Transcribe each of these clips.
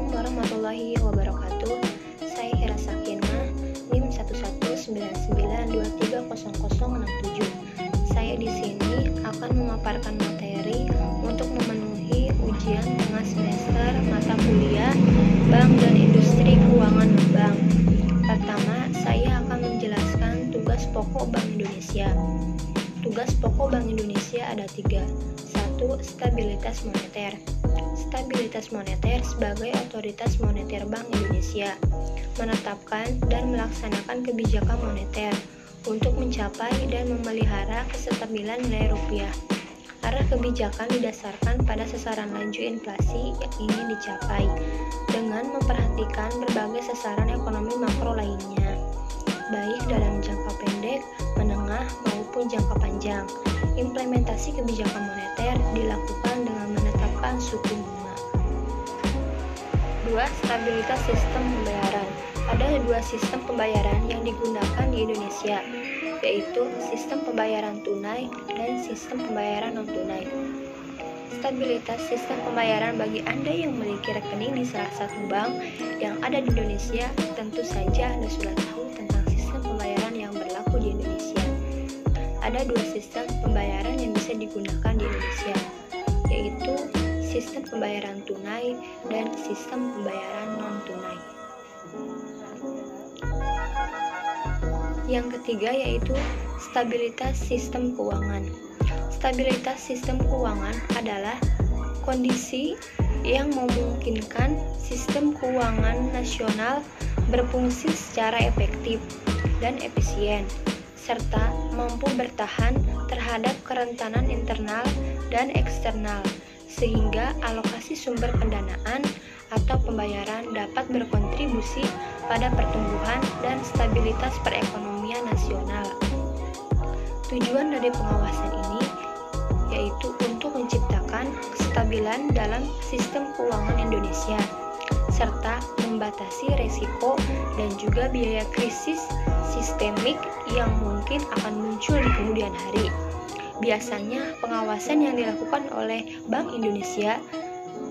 Assalamualaikum warahmatullahi wabarakatuh. Saya Hira Sakinah, NIM 1199230067. Saya di sini akan memaparkan materi untuk memenuhi ujian tengah semester mata kuliah Bank dan Industri Keuangan Bank. Pertama, saya akan menjelaskan tugas pokok Bank Indonesia. Tugas pokok Bank Indonesia ada 3. 1. Stabilitas moneter. Stabilitas moneter sebagai otoritas moneter Bank Indonesia menetapkan dan melaksanakan kebijakan moneter untuk mencapai dan memelihara kestabilan nilai rupiah. Arah kebijakan didasarkan pada sasaran laju inflasi yang ingin dicapai dengan memperhatikan berbagai sasaran ekonomi makro lainnya, baik dalam jangka pendek, menengah, maupun jangka panjang. Implementasi kebijakan moneter dilakukan dengan menetapkan suku bunga. 2. Stabilitas sistem pembayaran. Ada 2 sistem pembayaran yang digunakan di Indonesia, yaitu sistem pembayaran tunai dan sistem pembayaran non-tunai. Stabilitas sistem pembayaran bagi Anda yang memiliki rekening di salah satu bank yang ada di Indonesia, tentu saja Anda sudah tahu tentang sistem pembayaran yang berlaku di Indonesia. Ada 2 sistem pembayaran yang bisa digunakan di Indonesia, yaitu sistem pembayaran tunai dan sistem pembayaran non-tunai. Yang ketiga yaitu stabilitas sistem keuangan. Stabilitas sistem keuangan adalah kondisi yang memungkinkan sistem keuangan nasional berfungsi secara efektif dan efisien, serta mampu bertahan terhadap kerentanan internal dan eksternal, sehingga alokasi sumber pendanaan atau pembayaran dapat berkontribusi pada pertumbuhan dan stabilitas perekonomian nasional. Tujuan dari pengawasan ini yaitu untuk menciptakan kestabilan dalam sistem keuangan Indonesia, serta membatasi resiko dan juga biaya krisis sistemik yang mungkin akan muncul di kemudian hari. Biasanya pengawasan yang dilakukan oleh Bank Indonesia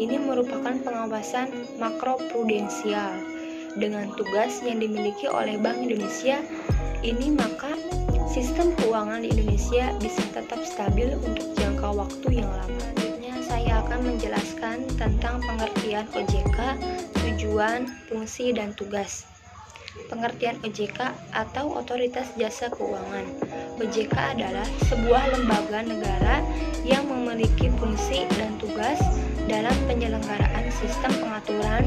ini merupakan pengawasan makroprudensial dengan tugas yang dimiliki oleh Bank Indonesia ini, maka sistem keuangan di Indonesia bisa tetap stabil untuk jangka waktu yang lama. Selanjutnya saya akan menjelaskan tentang pengertian OJK, tujuan, fungsi, dan tugas. Pengertian OJK atau Otoritas Jasa Keuangan. OJK adalah sebuah lembaga negara yang memiliki fungsi dan tugas dalam penyelenggaraan sistem pengaturan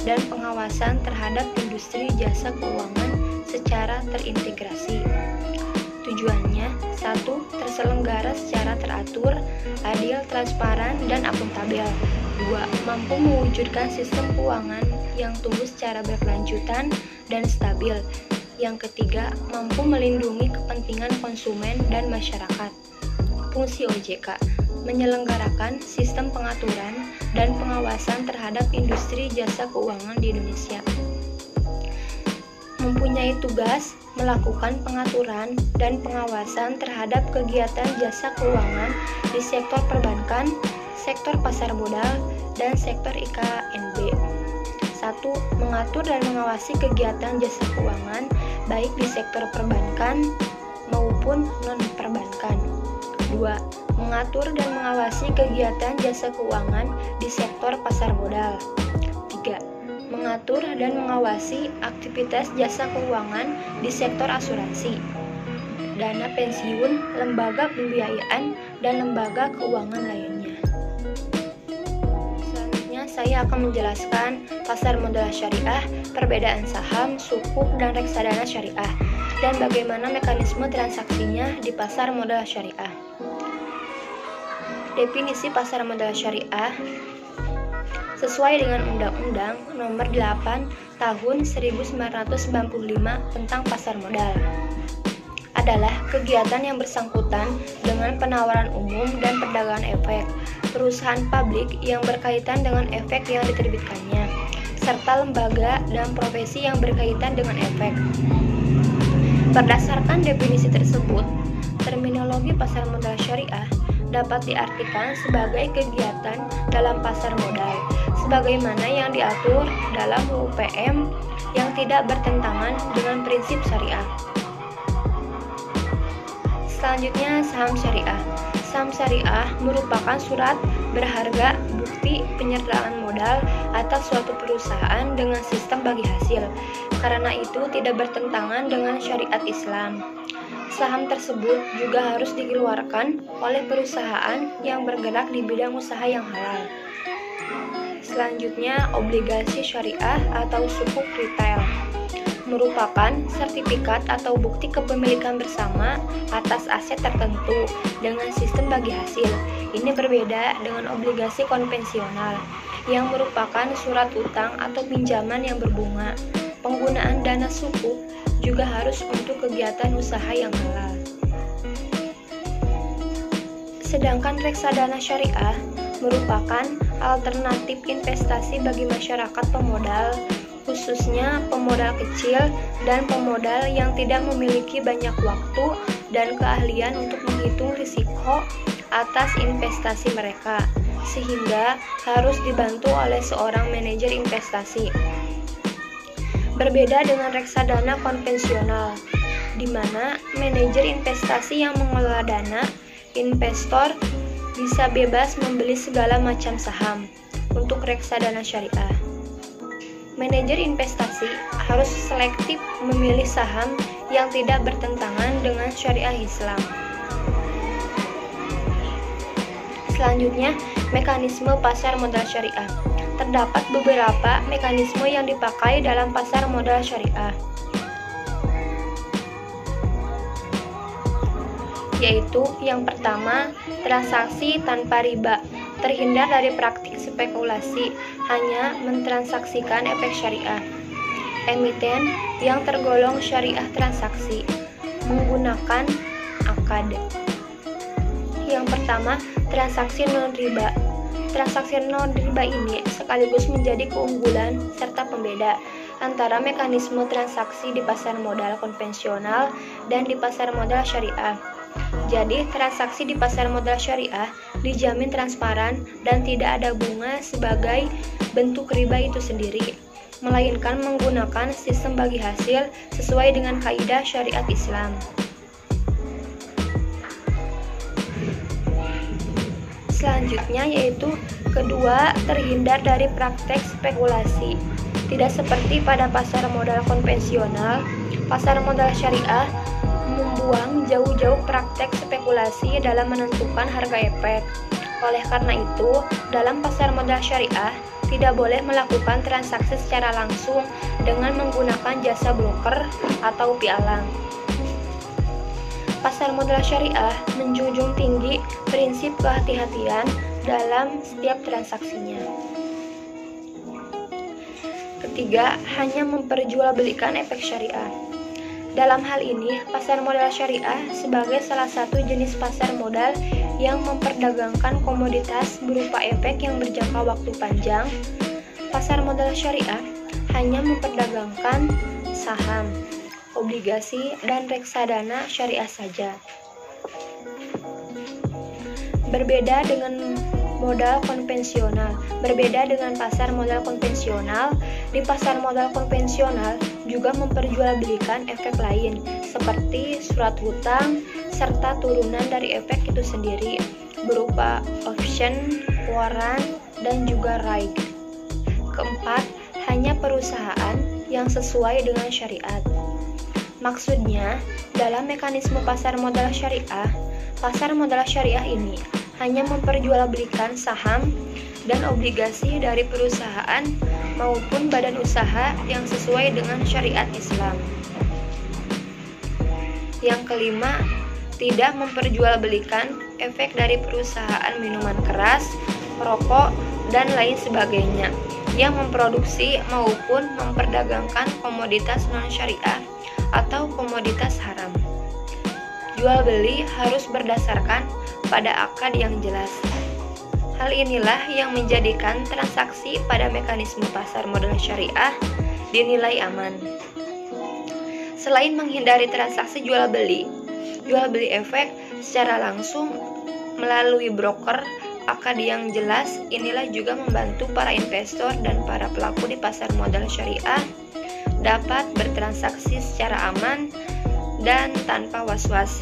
dan pengawasan terhadap industri jasa keuangan secara terintegrasi. Tujuannya: 1. Terselenggara secara teratur, adil, transparan, dan akuntabel. 2. Mampu mewujudkan sistem keuangan yang tumbuh secara berkelanjutan dan stabil. Yang ketiga, mampu melindungi kepentingan konsumen dan masyarakat. Fungsi OJK: menyelenggarakan sistem pengaturan dan pengawasan terhadap industri jasa keuangan di Indonesia. Mempunyai tugas melakukan pengaturan dan pengawasan terhadap kegiatan jasa keuangan di sektor perbankan, sektor pasar modal, dan sektor IKNB. 1. Mengatur dan mengawasi kegiatan jasa keuangan baik di sektor perbankan maupun non-perbankan. 2. Mengatur dan mengawasi kegiatan jasa keuangan di sektor pasar modal. 3. Mengatur dan mengawasi aktivitas jasa keuangan di sektor asuransi, dana pensiun, lembaga pembiayaan, dan lembaga keuangan lainnya. Selanjutnya saya akan menjelaskan pasar modal syariah, perbedaan saham, sukuk, dan reksadana syariah, dan bagaimana mekanisme transaksinya di pasar modal syariah. Definisi pasar modal syariah sesuai dengan Undang-Undang Nomor 8 Tahun 1995 tentang pasar modal adalah kegiatan yang bersangkutan dengan penawaran umum dan perdagangan efek perusahaan publik yang berkaitan dengan efek yang diterbitkannya, serta lembaga dan profesi yang berkaitan dengan efek. Berdasarkan definisi tersebut, terminologi pasar modal syariah dapat diartikan sebagai kegiatan dalam pasar modal sebagaimana yang diatur dalam UPM yang tidak bertentangan dengan prinsip syariah. Selanjutnya, saham syariah. Saham syariah merupakan surat berharga bukti penyertaan modal atas suatu perusahaan dengan sistem bagi hasil. Karena itu tidak bertentangan dengan syariat Islam. Saham tersebut juga harus dikeluarkan oleh perusahaan yang bergerak di bidang usaha yang halal. Selanjutnya, obligasi syariah atau sukuk retail merupakan sertifikat atau bukti kepemilikan bersama atas aset tertentu dengan sistem bagi hasil. Ini berbeda dengan obligasi konvensional yang merupakan surat utang atau pinjaman yang berbunga. Penggunaan dana sukuk juga harus untuk kegiatan usaha yang halal. Sedangkan reksadana syariah merupakan alternatif investasi bagi masyarakat pemodal, khususnya pemodal kecil dan pemodal yang tidak memiliki banyak waktu dan keahlian untuk menghitung risiko atas investasi mereka, sehingga harus dibantu oleh seorang manajer investasi. Berbeda dengan reksadana konvensional, di mana manajer investasi yang mengelola dana, investor bisa bebas membeli segala macam saham. Untuk reksadana syariah, manajer investasi harus selektif memilih saham yang tidak bertentangan dengan syariah Islam. Selanjutnya, mekanisme pasar modal syariah. Terdapat beberapa mekanisme yang dipakai dalam pasar modal syariah, yaitu yang pertama, transaksi tanpa riba. Terhindar dari praktik spekulasi, hanya mentransaksikan efek syariah. Emiten yang tergolong syariah transaksi menggunakan akad. Yang pertama, transaksi non-riba. Transaksi non-riba ini sekaligus menjadi keunggulan serta pembeda antara mekanisme transaksi di pasar modal konvensional dan di pasar modal syariah. Jadi, transaksi di pasar modal syariah dijamin transparan dan tidak ada bunga sebagai bentuk riba itu sendiri, melainkan menggunakan sistem bagi hasil sesuai dengan kaidah syariat Islam. Selanjutnya yaitu kedua, terhindar dari praktek spekulasi. Tidak seperti pada pasar modal konvensional, pasar modal syariah membuang jauh-jauh praktek spekulasi dalam menentukan harga efek. Oleh karena itu, dalam pasar modal syariah tidak boleh melakukan transaksi secara langsung dengan menggunakan jasa broker atau pialang. Pasar modal syariah menjunjung tinggi prinsip kehati-hatian dalam setiap transaksinya. Ketiga, hanya memperjualbelikan efek syariah. Dalam hal ini, pasar modal syariah sebagai salah satu jenis pasar modal yang memperdagangkan komoditas berupa efek yang berjangka waktu panjang. Pasar modal syariah hanya memperdagangkan saham, obligasi, dan reksadana syariah saja. Berbeda dengan modal konvensional. Berbeda dengan pasar modal konvensional, di pasar modal konvensional juga memperjualbelikan efek lain seperti surat hutang serta turunan dari efek itu sendiri berupa option, warrant, dan juga right. Keempat, hanya perusahaan yang sesuai dengan syariat. Maksudnya, dalam mekanisme pasar modal syariah ini hanya memperjualbelikan saham dan obligasi dari perusahaan maupun badan usaha yang sesuai dengan syariat Islam. Yang kelima, tidak memperjualbelikan efek dari perusahaan minuman keras, rokok, dan lain sebagainya yang memproduksi maupun memperdagangkan komoditas non-syariah atau komoditas haram. Jual beli harus berdasarkan pada akad yang jelas. Hal inilah yang menjadikan transaksi pada mekanisme pasar modal syariah dinilai aman. Selain menghindari transaksi jual beli efek secara langsung melalui broker akad yang jelas inilah juga membantu para investor dan para pelaku di pasar modal syariah dapat bertransaksi secara aman dan tanpa was-was.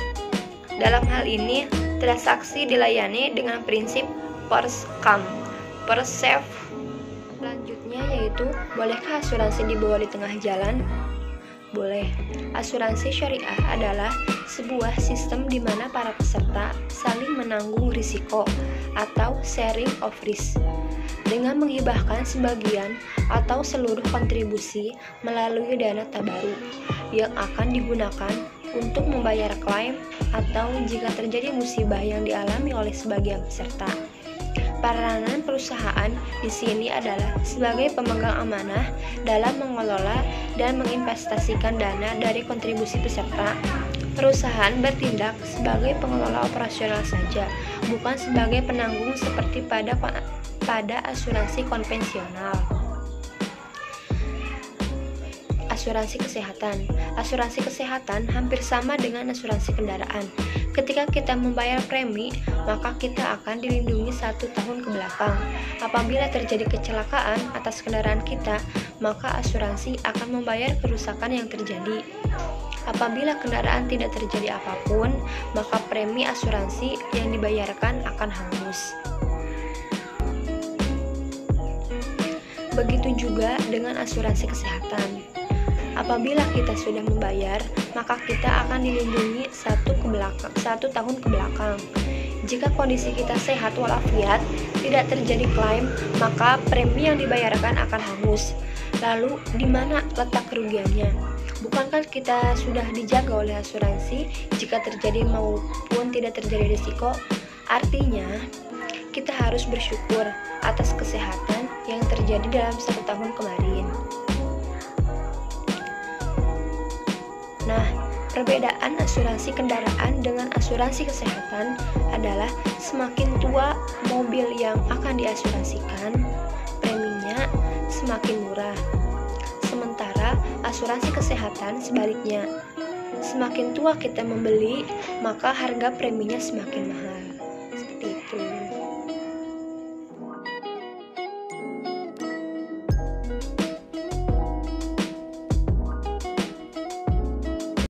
Dalam hal ini, transaksi dilayani dengan prinsip first come, first serve. Selanjutnya yaitu, bolehkah asuransi dibawa di tengah jalan? Boleh. Asuransi syariah adalah sebuah sistem di mana para peserta saling menanggung risiko atau sharing of risk dengan menghibahkan sebagian atau seluruh kontribusi melalui dana tabaruk yang akan digunakan untuk membayar klaim atau jika terjadi musibah yang dialami oleh sebagian peserta. Peranan perusahaan di sini adalah sebagai pemegang amanah dalam mengelola dan menginvestasikan dana dari kontribusi peserta. Perusahaan bertindak sebagai pengelola operasional saja, bukan sebagai penanggung seperti pada asuransi konvensional. Asuransi kesehatan. Asuransi kesehatan hampir sama dengan asuransi kendaraan. Ketika kita membayar premi, maka kita akan dilindungi 1 tahun ke belakang. Apabila terjadi kecelakaan atas kendaraan kita, maka asuransi akan membayar kerusakan yang terjadi. Apabila kendaraan tidak terjadi apapun, maka premi asuransi yang dibayarkan akan hangus. Begitu juga dengan asuransi kesehatan. Apabila kita sudah membayar, maka kita akan dilindungi 1 tahun ke belakang. Jika kondisi kita sehat walafiat, tidak terjadi klaim, maka premi yang dibayarkan akan hangus. Lalu, di mana letak kerugiannya? Bukankah kita sudah dijaga oleh asuransi jika terjadi maupun tidak terjadi risiko? Artinya, kita harus bersyukur atas kesehatan yang terjadi dalam 1 tahun kemarin. Nah, perbedaan asuransi kendaraan dengan asuransi kesehatan adalah semakin tua mobil yang akan diasuransikan, preminya semakin murah. Sementara asuransi kesehatan sebaliknya, semakin tua kita membeli, maka harga preminya semakin mahal.